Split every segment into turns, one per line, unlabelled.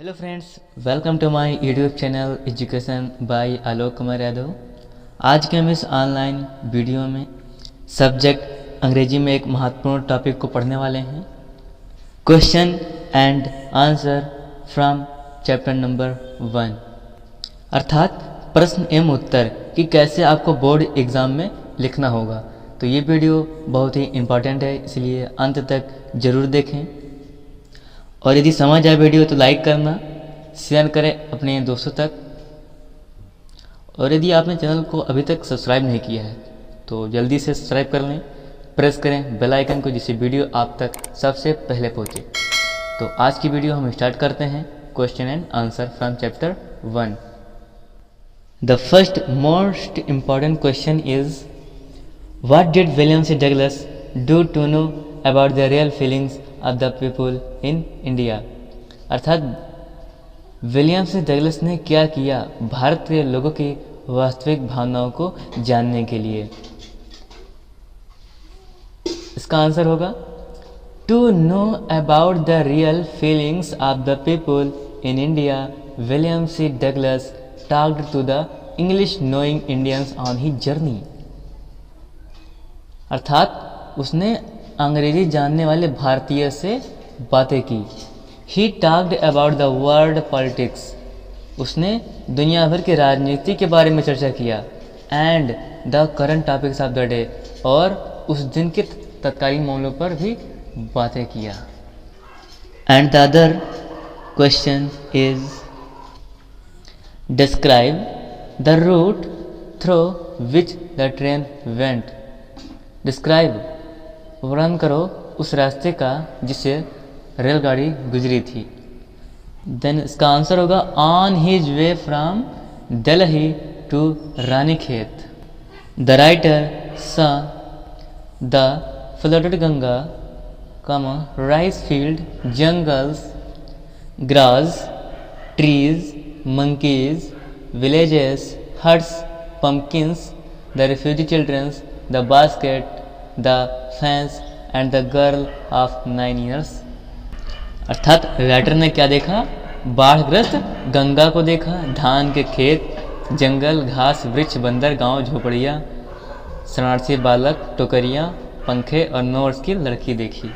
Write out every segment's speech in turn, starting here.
Hello friends, welcome to my YouTube channel education by Alok Kumar Yadav. आज के हम इस ऑनलाइन वीडियो में सब्जेक्ट अंग्रेजी में एक महत्वपूर्ण टॉपिक को पढ़ने वाले हैं। Question and answer from chapter number 1, अर्थात प्रश्न एवं उत्तर कि कैसे आपको बोर्ड एग्ज़ाम में लिखना होगा। तो ये वीडियो बहुत ही इम्पॉर्टेंट है, इसलिए अंत तक ज़रूर देखें। और यदि समझ आए वीडियो तो लाइक करना, शेयर करें अपने दोस्तों तक। और यदि आपने चैनल को अभी तक सब्सक्राइब नहीं किया है तो जल्दी से सब्सक्राइब कर लें, प्रेस करें बेल आइकन को, जिससे वीडियो आप तक सबसे पहले पहुंचे। तो आज की वीडियो हम स्टार्ट करते हैं। Question and answer from chapter 1। The first most important question is what did William C Douglas do to know about the real feelings of the people in India. अर्थात विलियम सी डगलस ने क्या किया भारत के लोगों की वास्तविक भावनाओं को जानने के लिए। इसका आंसर होगा to know about the real feelings of the people in India, William C Douglas talked to the English knowing Indians on he journey. अर्थात उसने अंग्रेजी जानने वाले भारतीय से बातें की। He talked about the world politics, उसने दुनिया भर की राजनीति के बारे में चर्चा किया। And the current topics of the day, और उस दिन के तत्कालीन मामलों पर भी बातें किया। And the other question is describe the route through which the train went. Describe, वर्णन करो उस रास्ते का जिससे रेलगाड़ी गुजरी थी। देन इसका आंसर होगा on his way from Delhi to Ranikhet. The writer saw the flooded Ganga, rice field, jungles, grass, trees, monkeys, villages, huts, pumpkins, the refugee children, the basket, the fence and the girl of 9 years। अर्थात writer ने क्या देखा? बाढ़ग्रस्त गंगा को देखा, धान के खेत, जंगल, घास, वृक्ष, बंदर, गांव, झोपड़ियाँ, शरणार्थी बालक, टोकरियाँ, पंखे और 9 वर्ष की लड़की देखी।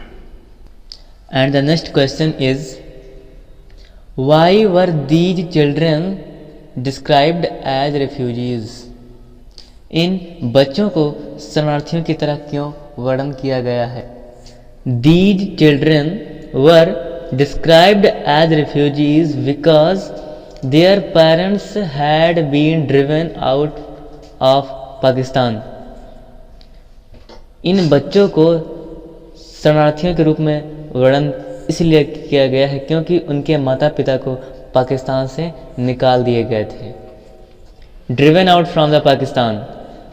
And the next question is Why were these children described as refugees? इन बच्चों को शरणार्थियों की तरह क्यों वर्णन किया गया है? These children were described as refugees because their parents had been driven out of Pakistan। इन बच्चों को शरणार्थियों के रूप में वर्णन इसलिए किया गया है क्योंकि उनके माता पिता को पाकिस्तान से निकाल दिए गए थे। Driven out from the Pakistan,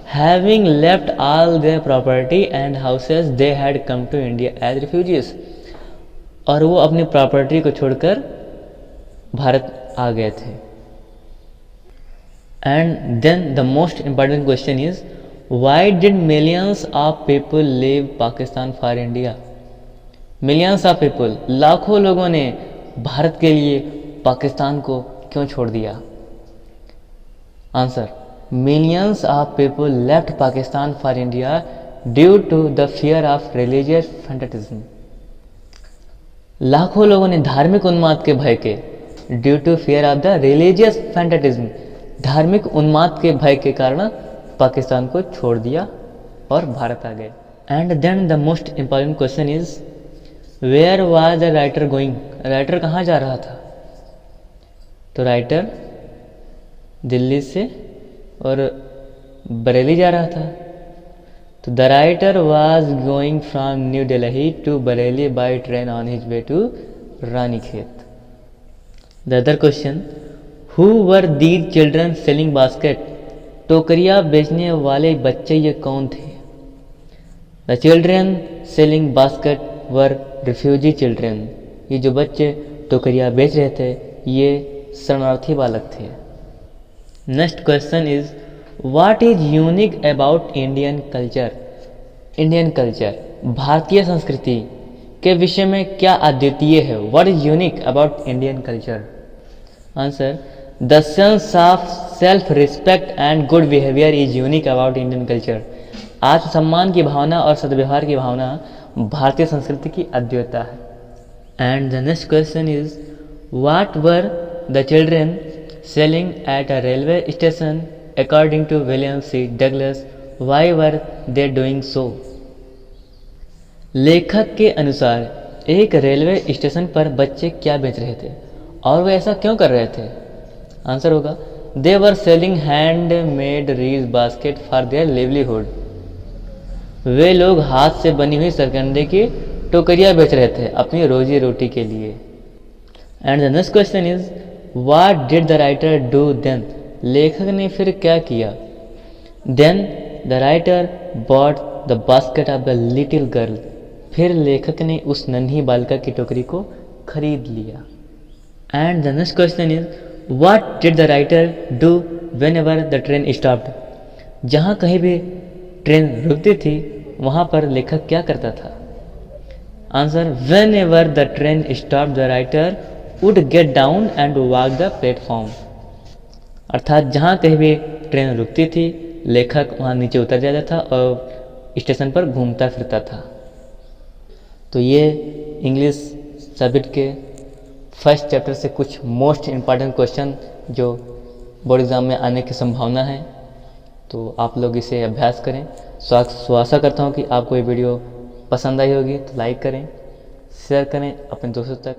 having left all their property and houses they had come to India as refugees. और वो अपनी प्रॉपर्टी को छोड़कर भारत आ गए थे। And then the most important question is why did millions of people leave Pakistan for India. Millions of people, लाखों लोगों ने भारत के लिए पाकिस्तान को क्यों छोड़ दिया? Answer, millions of people left Pakistan for India due to the fear of religious fanaticism. लाखों लोगों ने धार्मिक उन्माद के भय के, due to fear of the religious fanaticism, धार्मिक उन्माद के भय के कारण पाकिस्तान को छोड़ दिया और भारत आ गए। And then the most important question is where was the writer going. Writer कहाँ जा रहा था? तो राइटर दिल्ली से और बरेली जा रहा था। तो the writer was going from New Delhi to Bareilly by train on his way to Ranikhet. The other question, who were these children selling basket. टोकरिया बेचने वाले बच्चे ये कौन थे? The children selling basket were refugee children. ये जो बच्चे टोकरिया बेच रहे थे ये शरणार्थी बालक थे। Next question is what is unique about Indian culture. Indian culture, भारतीय संस्कृति के विषय में क्या अद्वितीय है? What is unique about Indian culture. Answer, the sense of self respect and good behaviour is unique about Indian culture. आत्मसम्मान की भावना और सद्व्यवहार की भावना भारतीय संस्कृति की अद्वितीयता है। And the next question is, what were the children selling at a railway station according to William C Douglas, why were they doing so. लेखक के अनुसार एक रेलवे स्टेशन पर बच्चे क्या बेच रहे थे और वे ऐसा क्यों कर रहे थे। आंसर होगा, they were selling handmade reel basket for their livelihood. वे लोग हाथ से बनी हुई सरकंडे की टोकरियां बेच रहे थे अपनी रोजी रोटी के लिए। And the next question is, what did the writer do then. लेखक ने फिर क्या किया। Then the writer bought the basket of the little girl. फिर लेखक ने उस नन्ही बालिका की टोकरी को खरीद लिया। And the next question is, what did the writer do when ever the train stopped. जहाँ कहीं भी ट्रेन रुकती थी वहाँ पर लेखक क्या करता था। Answer, when ever the train stop the writer would get down and walk the platform. अर्थात जहाँ कहीं भी ट्रेन रुकती थी लेखक वहाँ नीचे उतर जाता था और स्टेशन पर घूमता फिरता था। तो ये इंग्लिश सब्जेक्ट के फर्स्ट चैप्टर से कुछ मोस्ट इम्पॉर्टेंट क्वेश्चन जो बोर्ड एग्ज़ाम में आने की संभावना है, तो आप लोग इसे अभ्यास करें। सो आशा करता हूँ कि आपको ये वीडियो पसंद आई होगी, तो लाइक करें, शेयर करें अपने दोस्तों तक।